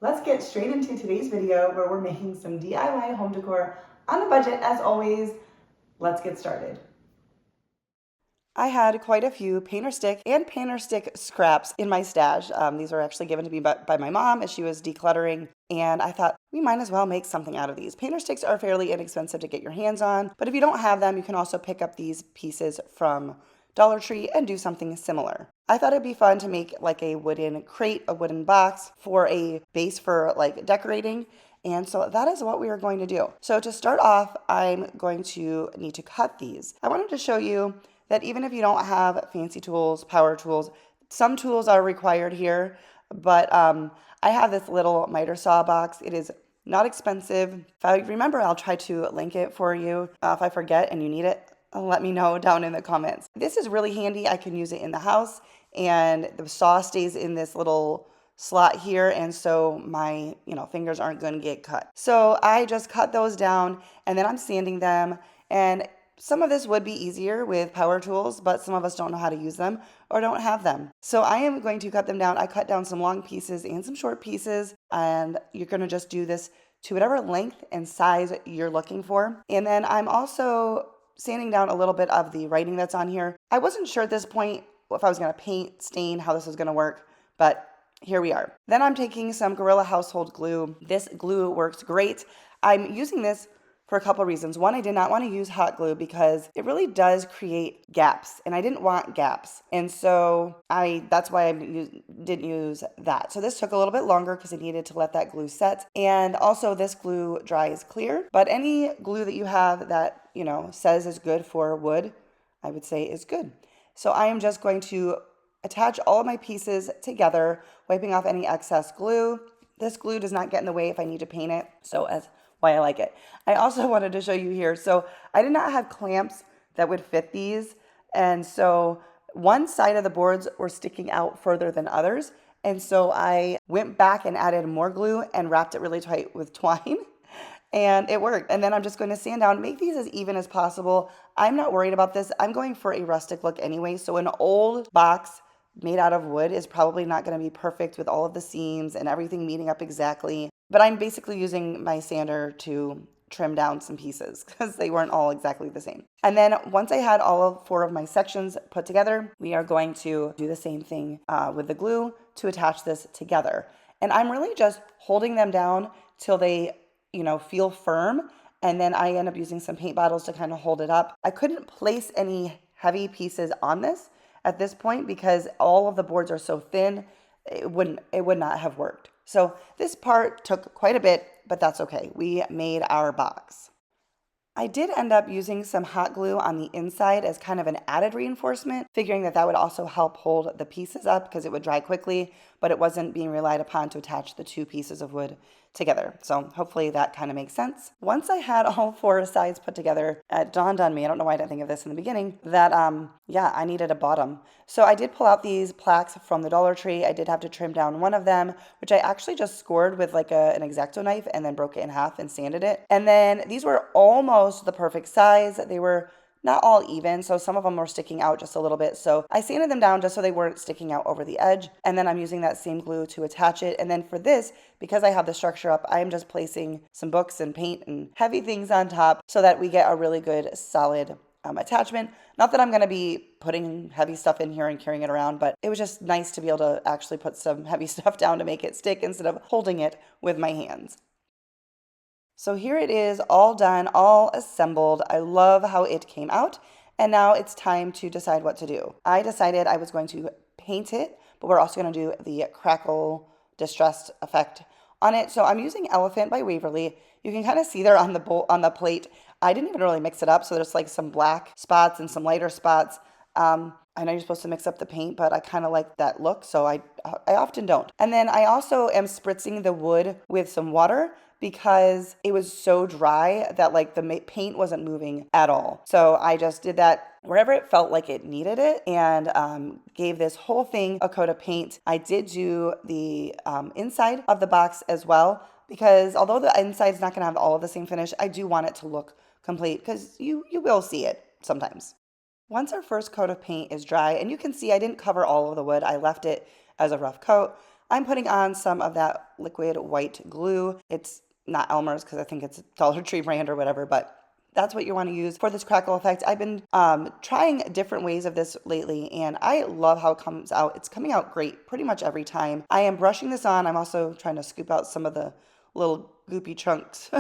Let's get straight into today's video where we're making some DIY home decor on a budget as always. Let's get started. I had quite a few painter stick and painter stick scraps in my stash. These were actually given to me by my mom as she was decluttering, and I thought we might as well make something out of these. Painter sticks are fairly inexpensive to get your hands on, but if you don't have them, you can also pick up these pieces from Dollar Tree and do something similar. I thought it'd be fun to make like a wooden crate, a wooden box for a base for like decorating. And so that is what we are going to do. So to start off, I'm going to need to cut these. I wanted to show you that even if you don't have fancy tools, power tools, some tools are required here, but I have this little miter saw box. It is not expensive. If I remember, I'll try to link it for you. If I forget and you need it, let me know down in the comments. This is really handy. I can use it in the house, and the saw stays in this little slot here, and so my fingers aren't going to get cut. So I just cut those down, and then I'm sanding them. And some of this would be easier with power tools, but some of us don't know how to use them or don't have them. So I am going to cut them down. I cut down some long pieces and some short pieces, and you're going to just do this to whatever length and size you're looking for. And then I'm also sanding down a little bit of the writing that's on here. I wasn't sure at this point if I was going to paint, stain, how this was going to work, but here we are. Then I'm taking some Gorilla Household Glue. This glue works great. I'm using this for a couple reasons. One, I did not want to use hot glue because it really does create gaps, and I didn't want gaps. And so that's why I didn't use that. So this took a little bit longer because I needed to let that glue set. And also this glue dries clear, but any glue that you have that, says is good for wood, I would say is good. So I am just going to attach all of my pieces together, wiping off any excess glue. This glue does not get in the way if I need to paint it. So as why I like it. I also wanted to show you here. So I did not have clamps that would fit these. And so one side of the boards were sticking out further than others. And so I went back and added more glue and wrapped it really tight with twine. And it worked. And then I'm just going to sand down, make these as even as possible. I'm not worried about this. I'm going for a rustic look anyway. So an old box made out of wood is probably not going to be perfect with all of the seams and everything meeting up exactly. But I'm basically using my sander to trim down some pieces because they weren't all exactly the same. And then once I had all 4 of my sections put together, we are going to do the same thing with the glue to attach this together. And I'm really just holding them down till they, feel firm. And then I end up using some paint bottles to kind of hold it up. I couldn't place any heavy pieces on this at this point because all of the boards are so thin, it would not have worked. So this part took quite a bit, but that's okay. We made our box. I did end up using some hot glue on the inside as kind of an added reinforcement, figuring that would also help hold the pieces up because it would dry quickly, but it wasn't being relied upon to attach the 2 pieces of wood together. So hopefully that kind of makes sense. Once I had all 4 sides put together, it dawned on me, I don't know why I didn't think of this in the beginning, that I needed a bottom. So I did pull out these plaques from the Dollar Tree. I did have to trim down one of them, which I actually just scored with like an X-Acto knife and then broke it in half and sanded it. And then these were almost the perfect size. They were not all even, so some of them were sticking out just a little bit. So I sanded them down just so they weren't sticking out over the edge. And then I'm using that same glue to attach it. And then for this, because I have the structure up, I am just placing some books and paint and heavy things on top so that we get a really good solid attachment. Not that I'm going to be putting heavy stuff in here and carrying it around, but it was just nice to be able to actually put some heavy stuff down to make it stick instead of holding it with my hands. So here it is, all done, all assembled. I love how it came out. And now it's time to decide what to do. I decided I was going to paint it, but we're also going to do the crackle distressed effect on it. So I'm using Elephant by Waverly. You can kind of see there on the plate. I didn't even really mix it up, so there's like some black spots and some lighter spots. I know you're supposed to mix up the paint, but I kind of like that look, so I often don't. And then I also am spritzing the wood with some water because it was so dry that like the paint wasn't moving at all. So I just did that wherever it felt like it needed it and gave this whole thing a coat of paint. I did do the inside of the box as well because although the inside's not going to have all of the same finish, I do want it to look complete because you will see it sometimes. Once our first coat of paint is dry, and you can see I didn't cover all of the wood, I left it as a rough coat. I'm putting on some of that liquid white glue. It's not Elmer's because I think it's a Dollar Tree brand or whatever, but that's what you want to use for this crackle effect. I've been trying different ways of this lately, and I love how it comes out. It's coming out great pretty much every time. I am brushing this on. I'm also trying to scoop out some of the little goopy chunks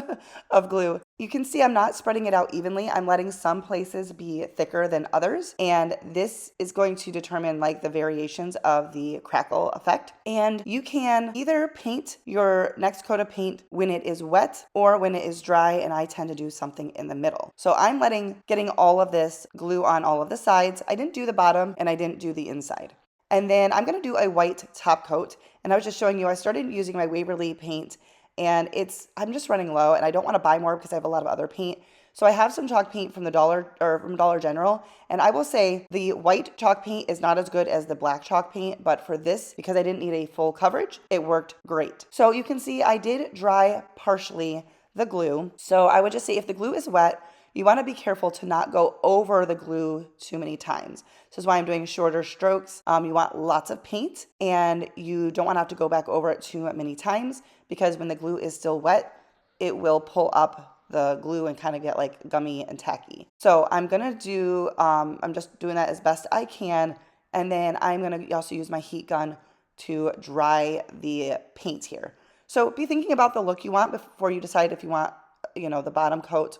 of glue. You can see I'm not spreading it out evenly. I'm letting some places be thicker than others, and this is going to determine like the variations of the crackle effect. And you can either paint your next coat of paint when it is wet or when it is dry, and I tend to do something in the middle. So I'm getting all of this glue on all of the sides. I didn't do the bottom and I didn't do the inside. And then I'm going to do a white top coat, and I was just showing you I started using my Waverly paint, and I'm just running low, and I don't want to buy more because I have a lot of other paint. So I have some chalk paint from Dollar General, and I will say the white chalk paint is not as good as the black chalk paint, but for this, because I didn't need a full coverage, it worked great. So you can see I did dry partially the glue. So I would just say if the glue is wet, you want to be careful to not go over the glue too many times. This is why I'm doing shorter strokes. You want lots of paint, and you don't want to have to go back over it too many times, because when the glue is still wet, it will pull up the glue and kind of get like gummy and tacky. So I'm just doing that as best I can. And then I'm going to also use my heat gun to dry the paint here. So be thinking about the look you want before you decide if you want, the bottom coat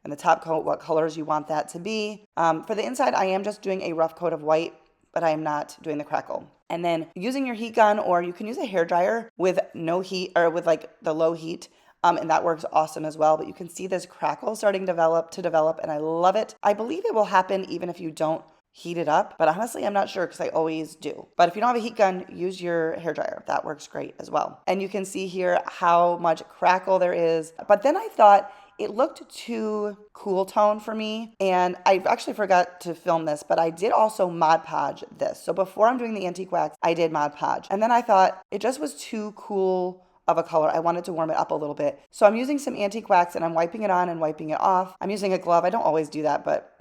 and the top coat, what colors you want that to be. For the inside, I am just doing a rough coat of white, but I am not doing the crackle. And then using your heat gun, or you can use a hair dryer with no heat or with like the low heat. And that works awesome as well. But you can see this crackle starting to develop, and I love it. I believe it will happen even if you don't heat it up, but honestly, I'm not sure because I always do. But if you don't have a heat gun, use your hair dryer. That works great as well. And you can see here how much crackle there is. But then I thought it looked too cool tone for me, and I actually forgot to film this, but I did also Mod Podge this. So before I'm doing the antique wax, I did Mod Podge, and then I thought it just was too cool of a color. I wanted to warm it up a little bit. So I'm using some antique wax, and I'm wiping it on and wiping it off. I'm using a glove. I don't always do that, but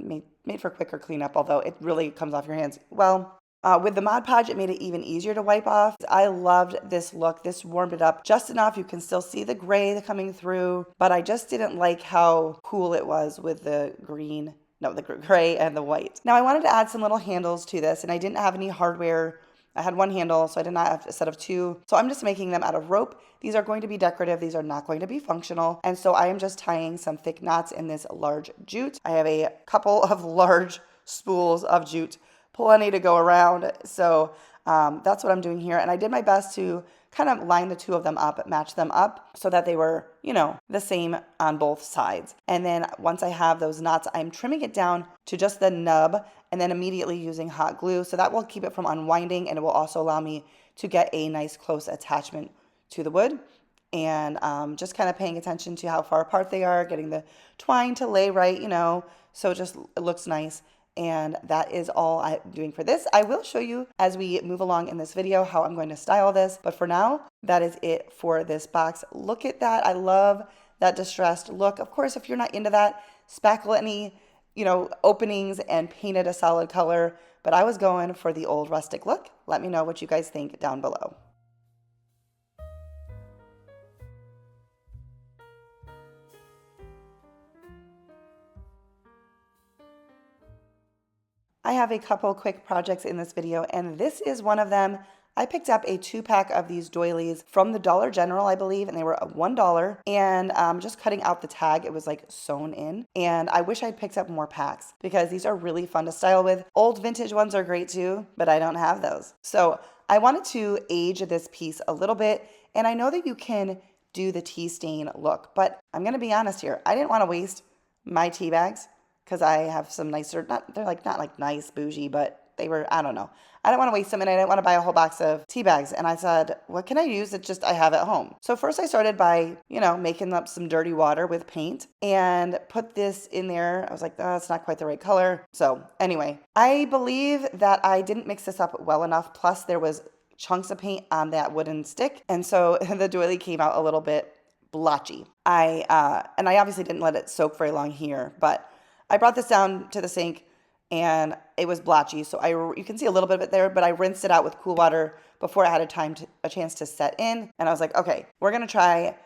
made for quicker cleanup, although it really comes off your hands well. With the Mod Podge, it made it even easier to wipe off. I loved this look. This warmed it up just enough. You can still see the gray coming through, but I just didn't like how cool it was with the gray and the white. Now I wanted to add some little handles to this, and I didn't have any hardware. I had one handle, so I did not have a set of two. So I'm just making them out of rope. These are going to be decorative. These are not going to be functional. And so I am just tying some thick knots in this large jute. I have a couple of large spools of jute, plenty to go around. So that's what I'm doing here. And I did my best to kind of line the two of them up, match them up so that they were, the same on both sides. And then once I have those knots, I'm trimming it down to just the nub and then immediately using hot glue. So that will keep it from unwinding, and it will also allow me to get a nice close attachment to the wood. And just kind of paying attention to how far apart they are, getting the twine to lay right, so it looks nice. And that is all I'm doing for this. I will show you as we move along in this video how I'm going to style this. But for now, that is it for this box. Look at that. I love that distressed look. Of course, if you're not into that, spackle any, openings and paint it a solid color. But I was going for the old rustic look. Let me know what you guys think down below. I have a couple quick projects in this video, and this is one of them. I picked up a 2-pack of these doilies from the Dollar General, I believe, and they were $1. And just cutting out the tag, it was like sewn in. And I wish I'd picked up more packs because these are really fun to style with. Old vintage ones are great too, but I don't have those. So I wanted to age this piece a little bit, and I know that you can do the tea stain look, but I'm gonna be honest here. I didn't want to waste my tea bags, because I have some nicer, they're not like nice bougie, but they were, I don't know. I don't want to waste them, and I didn't want to buy a whole box of tea bags. And I said, what can I use that just I have at home? So first I started by, making up some dirty water with paint and put this in there. I was like, oh, it's not quite the right color. So anyway, I believe that I didn't mix this up well enough. Plus there was chunks of paint on that wooden stick. And so the doily came out a little bit blotchy. And I obviously didn't let it soak very long here, but I brought this down to the sink, and it was blotchy. So you can see a little bit of it there, but I rinsed it out with cool water before it had a chance to set in. And I was like, okay, we're going to try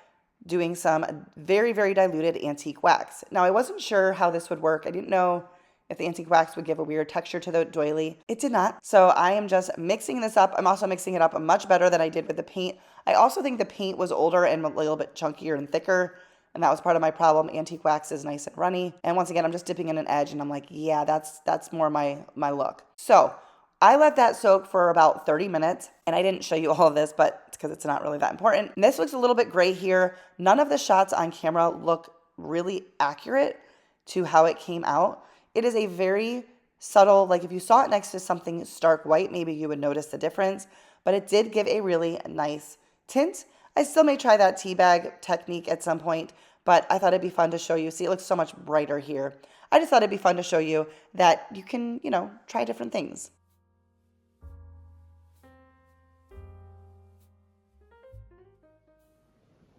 doing some very, very diluted antique wax. Now, I wasn't sure how this would work. I didn't know if the antique wax would give a weird texture to the doily. It did not. So I am just mixing this up. I'm also mixing it up much better than I did with the paint. I also think the paint was older and a little bit chunkier and thicker, and that was part of my problem. Antique wax is nice and runny. And once again, I'm just dipping in an edge, and I'm like, yeah, that's more my look. So I let that soak for about 30 minutes, and I didn't show you all of this, but it's because it's not really that important. And this looks a little bit gray here. None of the shots on camera look really accurate to how it came out. It is a very subtle, like if you saw it next to something stark white, maybe you would notice the difference, but it did give a really nice tint. I still may try that tea bag technique at some point, but I thought it'd be fun to show you. See, it looks so much brighter here. I just thought it'd be fun to show you that you can, try different things.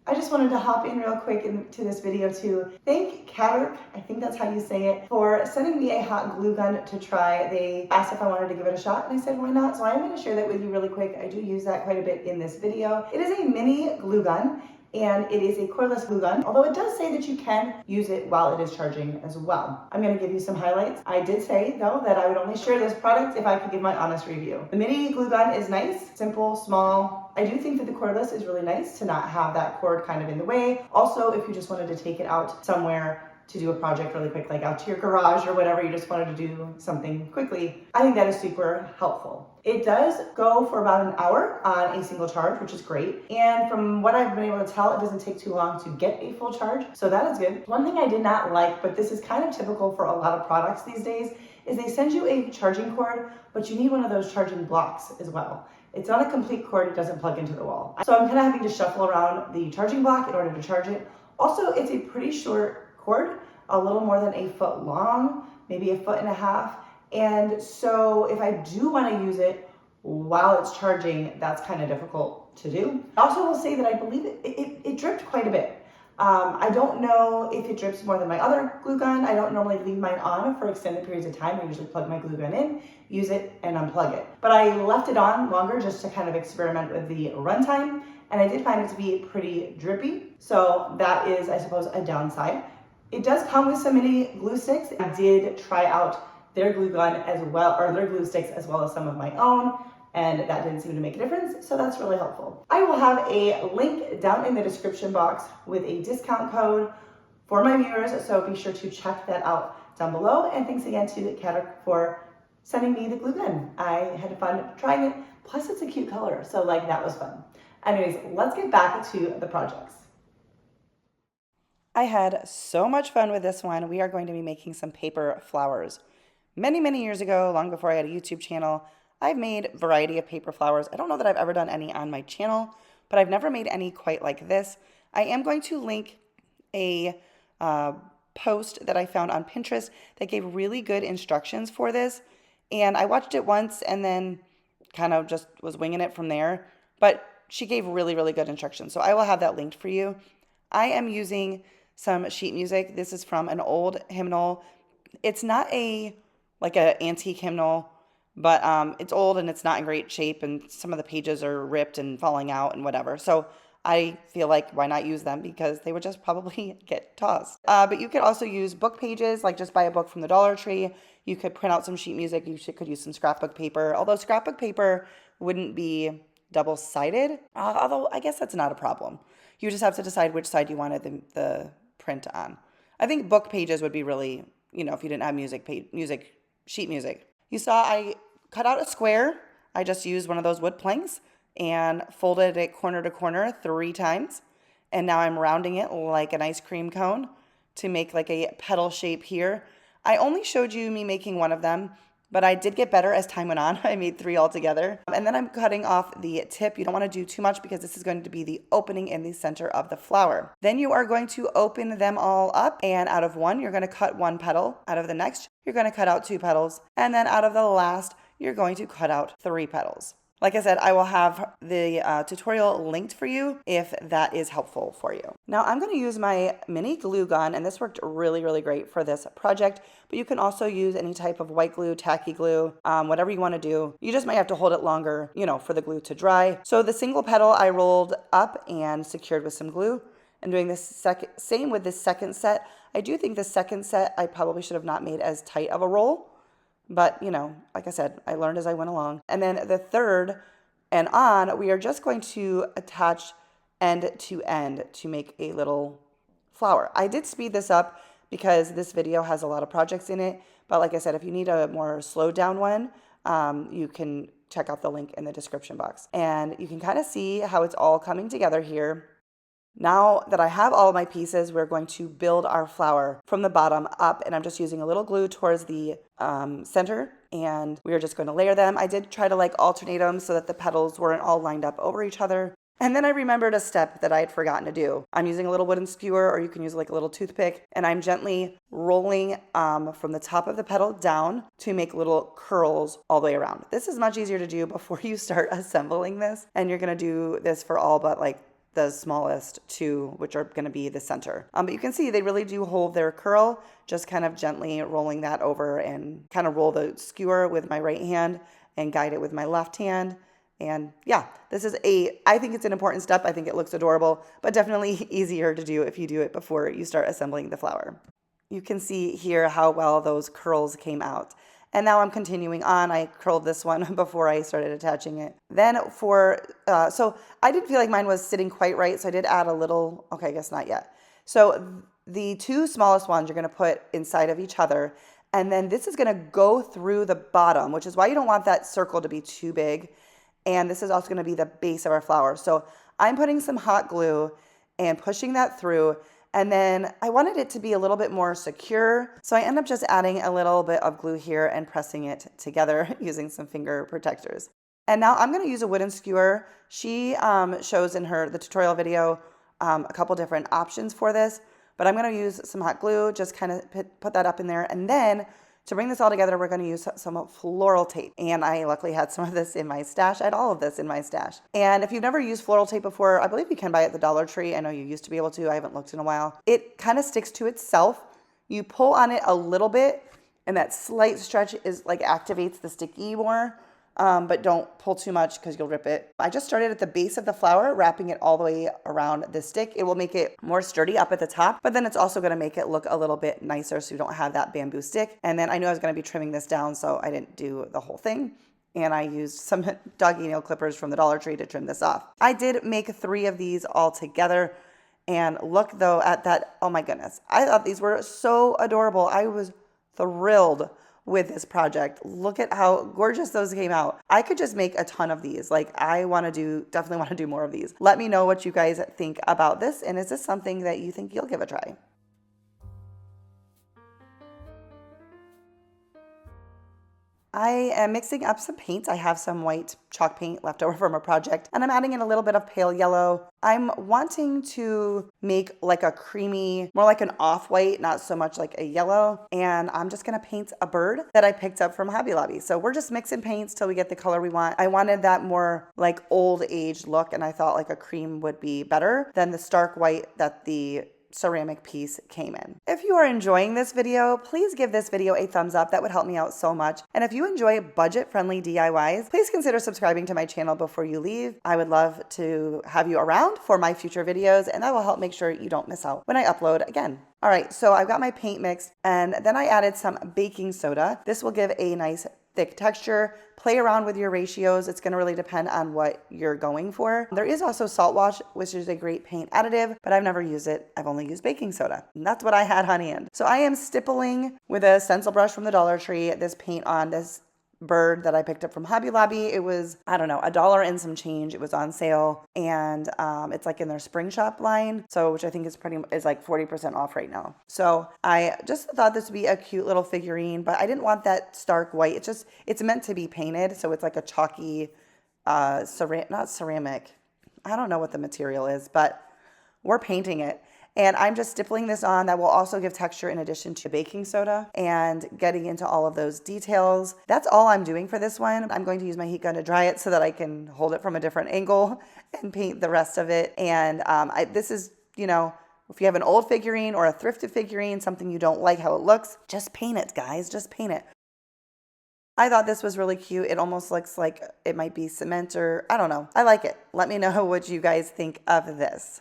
I just wanted to hop in real quick into this video to thank Katerk, I think that's how you say it, for sending me a hot glue gun to try. They asked if I wanted to give it a shot, and I said, why not? So I'm going to share that with you really quick. I do use that quite a bit in this video. It is a mini glue gun, and it is a cordless glue gun, although it does say that you can use it while it is charging as well. I'm going to give you some highlights. I did say, though, that I would only share this product if I could give my honest review. The mini glue gun is nice, simple, small. I do think that the cordless is really nice to not have that cord kind of in the way. Also, if you just wanted to take it out somewhere to do a project really quick, like out to your garage or whatever, you just wanted to do something quickly, I think that is super helpful. It does go for about an hour on a single charge, which is great. And from what I've been able to tell, it doesn't take too long to get a full charge. So that is good. One thing I did not like, but this is kind of typical for a lot of products these days, is they send you a charging cord, but you need one of those charging blocks as well. It's not a complete cord, it doesn't plug into the wall. So I'm kind of having to shuffle around the charging block in order to charge it. Also, it's a pretty short cord, a little more than 1 foot long, maybe 1.5 feet. And so if I do want to use it while it's charging, that's kind of difficult to do. I also will say that I believe it dripped quite a bit. I don't know if it drips more than my other glue gun. I don't normally leave mine on for extended periods of time. I usually plug my glue gun in, use it, and unplug it. But I left it on longer just to kind of experiment with the runtime, and I did find it to be pretty drippy. So that is, I suppose, a downside. It does come with some mini glue sticks. I did try out their glue gun as well, or their glue sticks as well as some of my own, and that didn't seem to make a difference, so that's really helpful. I will have a link down in the description box with a discount code for my viewers, so be sure to check that out down below. And thanks again to Katerk for sending me the glue gun. I had fun trying it, plus it's a cute color, so that was fun. Anyways, let's get back to the projects. I had so much fun with this one. We are going to be making some paper flowers. Many, many years ago, long before I had a YouTube channel, I've made a variety of paper flowers. I don't know that I've ever done any on my channel, but I've never made any quite like this. I am going to link a post that I found on Pinterest that gave really good instructions for this. And I watched it once and then kind of just was winging it from there. But she gave really, really good instructions. So I will have that linked for you. I am using some sheet music. This is from an old hymnal. It's not like an antique hymnal, but it's old and it's not in great shape, and some of the pages are ripped and falling out and whatever. So I feel like why not use them, because they would just probably get tossed. But you could also use book pages, like just buy a book from the Dollar Tree. You could print out some sheet music. You could use some scrapbook paper, although scrapbook paper wouldn't be double-sided, although I guess that's not a problem. You just have to decide which side you wanted the print on. I think book pages would be really, if you didn't have sheet music. You saw I cut out a square. I just used one of those wood planks and folded it corner to corner 3 times. And now I'm rounding it like an ice cream cone to make like a petal shape here. I only showed you me making one of them, but I did get better as time went on. I made 3 altogether. And then I'm cutting off the tip. You don't want to do too much because this is going to be the opening in the center of the flower. Then you are going to open them all up, and out of one, you're going to cut 1 petal. Out of the next, you're going to cut out 2 petals. And then out of the last, you're going to cut out 3 petals. Like I said, I will have the tutorial linked for you if that is helpful for you. Now I'm going to use my mini glue gun, and this worked really, really great for this project, but you can also use any type of white glue, tacky glue, whatever you want to do. You just might have to hold it longer, you know, for the glue to dry. So the single petal I rolled up and secured with some glue. And doing this same with this second set. I do think the second set I probably should have not made as tight of a roll. But, you know, like I said, I learned as I went along. And then the third and on, we are just going to attach end to end to make a little flower. I did speed this up because this video has a lot of projects in it. But like I said, if you need a more slowed down one, you can check out the link in the description box. And you can kind of see how it's all coming together here. Now that I have all of my pieces, we're going to build our flower from the bottom up, and I'm just using a little glue towards the center, and we are just going to layer them. I did try to like alternate them so that the petals weren't all lined up over each other. And then I remembered a step that I had forgotten to do. I'm using a little wooden skewer, or you can use like a little toothpick, and I'm gently rolling from the top of the petal down to make little curls all the way around. This is much easier to do before you start assembling this, and you're going to do this for all but like the smallest two, which are going to be the center. But you can see they really do hold their curl, just kind of gently rolling that over and kind of roll the skewer with my right hand and guide it with my left hand. And yeah, this is I think it's an important step. I think it looks adorable, but definitely easier to do if you do it before you start assembling the flower. You can see here how well those curls came out. And now I'm continuing on. I curled this one before I started attaching it. Then so I didn't feel like mine was sitting quite right, so I did add a little, okay, I guess not yet. So the two smallest ones you're gonna put inside of each other, and then this is gonna go through the bottom, which is why you don't want that circle to be too big. And this is also gonna be the base of our flower. So I'm putting some hot glue and pushing that through. And then I wanted it to be a little bit more secure. So I end up just adding a little bit of glue here and pressing it together using some finger protectors. And now I'm going to use a wooden skewer. She shows in the tutorial video a couple different options for this, but I'm going to use some hot glue, just kind of put that up in there. And then to bring this all together, we're going to use some floral tape. And I luckily had some of this in my stash. I had all of this in my stash. And if you've never used floral tape before, I believe you can buy it at the Dollar Tree. I know you used to be able to. I haven't looked in a while. It kind of sticks to itself. You pull on it a little bit, and that slight stretch is like activates the sticky more. But don't pull too much because you'll rip it. I just started at the base of the flower, wrapping it all the way around the stick. It will make it more sturdy up at the top, but then it's also going to make it look a little bit nicer so you don't have that bamboo stick. And then I knew I was going to be trimming this down, so I didn't do the whole thing. And I used some doggy nail clippers from the Dollar Tree to trim this off. I did make 3 of these all together. And look though at that. Oh my goodness. I thought these were so adorable. I was thrilled with this project. Look at how gorgeous those came out. I could just make a ton of these. Like I definitely want to do more of these. Let me know what you guys think about this. And is this something that you think you'll give a try? I am mixing up some paints. I have some white chalk paint left over from a project, and I'm adding in a little bit of pale yellow. I'm wanting to make like a creamy, more like an off-white, not so much like a yellow. And I'm just gonna paint a bird that I picked up from Hobby Lobby. So we're just mixing paints till we get the color we want. I wanted that more like old age look, and I thought like a cream would be better than the stark white that the ceramic piece came in. If you are enjoying this video, please give this video a thumbs up. That would help me out so much. And if you enjoy budget-friendly DIYs, please consider subscribing to my channel before you leave. I would love to have you around for my future videos, and that will help make sure you don't miss out when I upload again. All right, so I've got my paint mixed, and then I added some baking soda. This will give a nice thick texture. Play around with your ratios. It's going to really depend on what you're going for. There is also salt wash, which is a great paint additive, but I've never used it. I've only used baking soda. And that's what I had on hand. So I am stippling with a stencil brush from the Dollar Tree this paint on this bird that I picked up from Hobby Lobby. It was, I don't know, $1 and some change. It was on sale, and it's like in their spring shop line, so which I think is like 40% off right now. So I just thought this would be a cute little figurine, but I didn't want that stark white. It's meant to be painted, so it's like a chalky, not ceramic. I don't know what the material is, but we're painting it. And I'm just stippling this on. That will also give texture in addition to baking soda and getting into all of those details. That's all I'm doing for this one. I'm going to use my heat gun to dry it so that I can hold it from a different angle and paint the rest of it. And this is, you know, if you have an old figurine or a thrifted figurine, something you don't like how it looks, just paint it, guys, just paint it. I thought this was really cute. It almost looks like it might be cement or I don't know. I like it. Let me know what you guys think of this.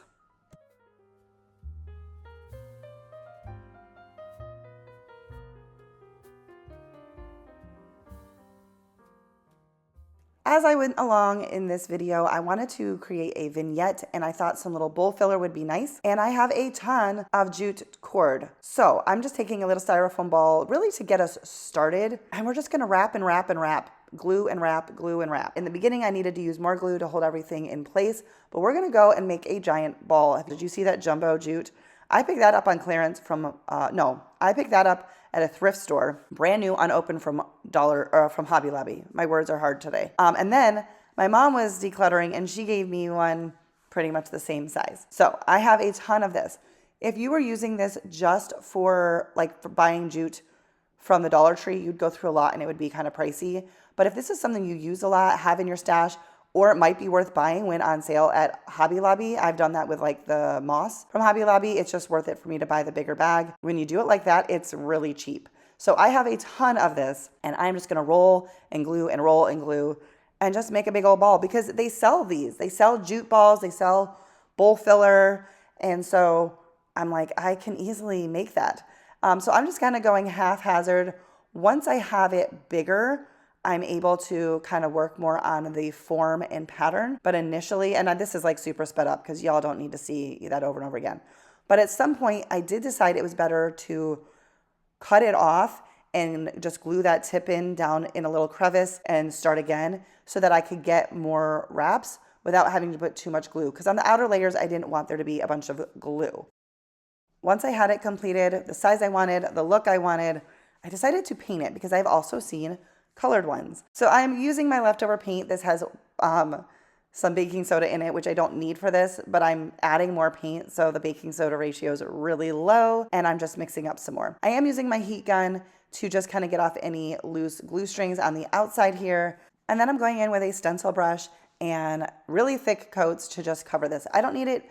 As I went along in this video, I wanted to create a vignette and I thought some little bowl filler would be nice. And I have a ton of jute cord. So I'm just taking a little styrofoam ball really to get us started. And we're just gonna wrap and wrap and wrap, glue and wrap, glue and wrap. In the beginning, I needed to use more glue to hold everything in place, but we're gonna go and make a giant ball. Did you see that jumbo jute? I picked that up on clearance from, I picked that up at a thrift store, brand new, unopened from Hobby Lobby. My words are hard today. And then my mom was decluttering and she gave me one pretty much the same size. So I have a ton of this. If you were using this just for buying jute from the Dollar Tree, you'd go through a lot and it would be kind of pricey. But if this is something you use a lot, have in your stash, or it might be worth buying when on sale at Hobby Lobby. I've done that with like the moss from Hobby Lobby. It's just worth it for me to buy the bigger bag. When you do it like that, it's really cheap. So I have a ton of this and I'm just gonna roll and glue and roll and glue and just make a big old ball because they sell these. They sell jute balls, they sell bowl filler. And so I'm like, I can easily make that. So I'm just kind of going haphazard. Once I have it bigger, I'm able to kind of work more on the form and pattern. But initially, and this is like super sped up because y'all don't need to see that over and over again. But at some point, I did decide it was better to cut it off and just glue that tip in down in a little crevice and start again so that I could get more wraps without having to put too much glue. Because on the outer layers, I didn't want there to be a bunch of glue. Once I had it completed, the size I wanted, the look I wanted, I decided to paint it because I've also seen colored ones. So I'm using my leftover paint. This has some baking soda in it, which I don't need for this, but I'm adding more paint. So the baking soda ratio is really low and I'm just mixing up some more. I am using my heat gun to just kind of get off any loose glue strings on the outside here. And then I'm going in with a stencil brush and really thick coats to just cover this. I don't need it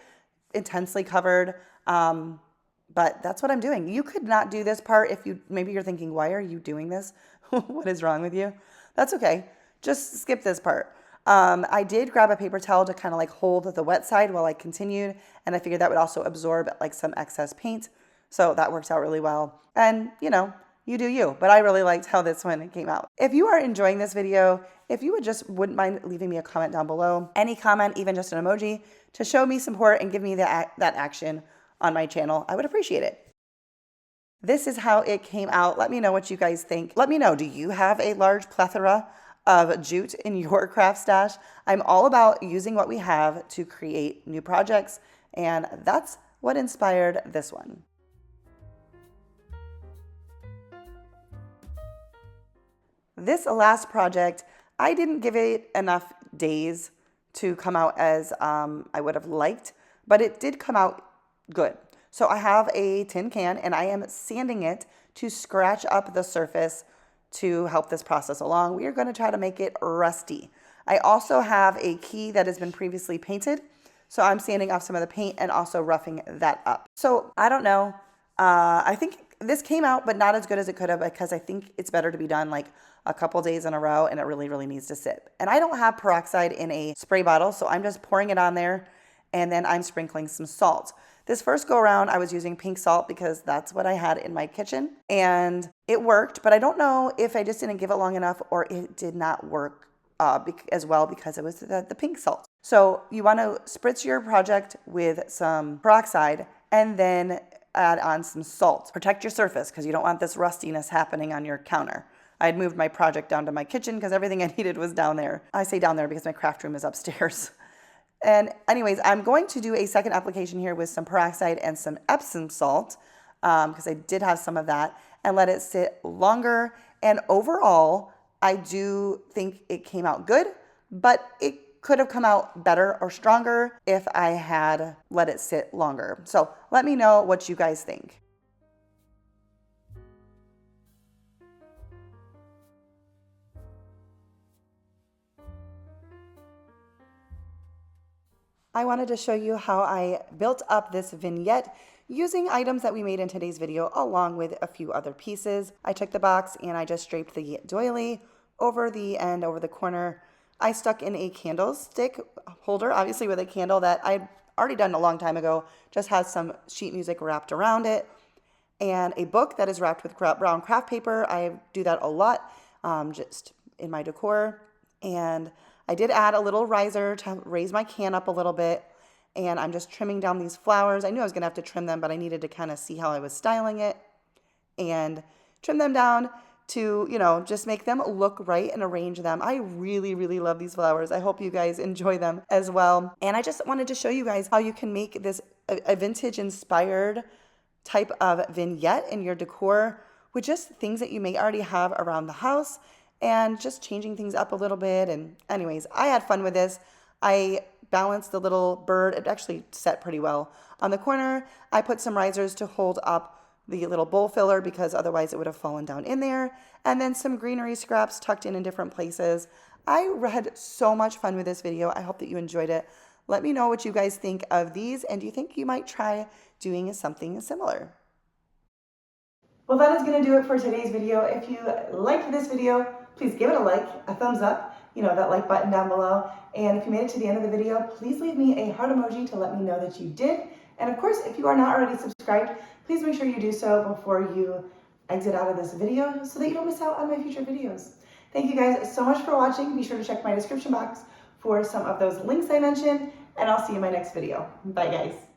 intensely covered, but that's what I'm doing. You could not do this part if maybe you're thinking, why are you doing this? What is wrong with you? That's okay. Just skip this part. I did grab a paper towel to kind of like hold the wet side while I continued. And I figured that would also absorb like some excess paint. So that works out really well. And you know, you do you, but I really liked how this one came out. If you are enjoying this video, if you wouldn't mind leaving me a comment down below, any comment, even just an emoji to show me support and give me that action on my channel, I would appreciate it. This is how it came out. Let me know what you guys think. Let me know, do you have a large plethora of jute in your craft stash? I'm all about using what we have to create new projects, and that's what inspired this one. This last project, I didn't give it enough days to come out as I would have liked, but it did come out good. So I have a tin can and I am sanding it to scratch up the surface to help this process along. We are going to try to make it rusty. I also have a key that has been previously painted. So I'm sanding off some of the paint and also roughing that up. So I don't know. I think this came out, but not as good as it could have because I think it's better to be done like a couple days in a row and it really, really needs to sit. And I don't have peroxide in a spray bottle, so I'm just pouring it on there and then I'm sprinkling some salt. This first go around, I was using pink salt because that's what I had in my kitchen and it worked, but I don't know if I just didn't give it long enough or it did not work as well because it was the pink salt. So you want to spritz your project with some peroxide and then add on some salt. Protect your surface because you don't want this rustiness happening on your counter. I had moved my project down to my kitchen because everything I needed was down there. I say down there because my craft room is upstairs. And anyways, I'm going to do a second application here with some peroxide and some Epsom salt because I did have some of that and let it sit longer. And overall, I do think it came out good, but it could have come out better or stronger if I had let it sit longer. So let me know what you guys think. I wanted to show you how I built up this vignette using items that we made in today's video along with a few other pieces. I took the box and I just draped the doily over the end, over the corner. I stuck in a candlestick holder, obviously with a candle that I'd already done a long time ago, just has some sheet music wrapped around it, and a book that is wrapped with brown craft paper. I do that a lot just in my decor. And I did add a little riser to raise my can up a little bit, and I'm just trimming down these flowers. I knew I was going to have to trim them, but I needed to kind of see how I was styling it and trim them down to, you know, just make them look right and arrange them. I really, really love these flowers. I hope you guys enjoy them as well. And I just wanted to show you guys how you can make this a vintage inspired type of vignette in your decor with just things that you may already have around the house, and just changing things up a little bit. And anyways, I had fun with this. I balanced the little bird. It actually set pretty well. On the corner, I put some risers to hold up the little bowl filler because otherwise it would have fallen down in there. And then some greenery scraps tucked in different places. I had so much fun with this video. I hope that you enjoyed it. Let me know what you guys think of these, and do you think you might try doing something similar? Well, that is going to do it for today's video. If you liked this video, please give it a like, a thumbs up, you know, that like button down below. And if you made it to the end of the video, please leave me a heart emoji to let me know that you did. And of course, if you are not already subscribed, please make sure you do so before you exit out of this video so that you don't miss out on my future videos. Thank you guys so much for watching. Be sure to check my description box for some of those links I mentioned, and I'll see you in my next video. Bye, guys.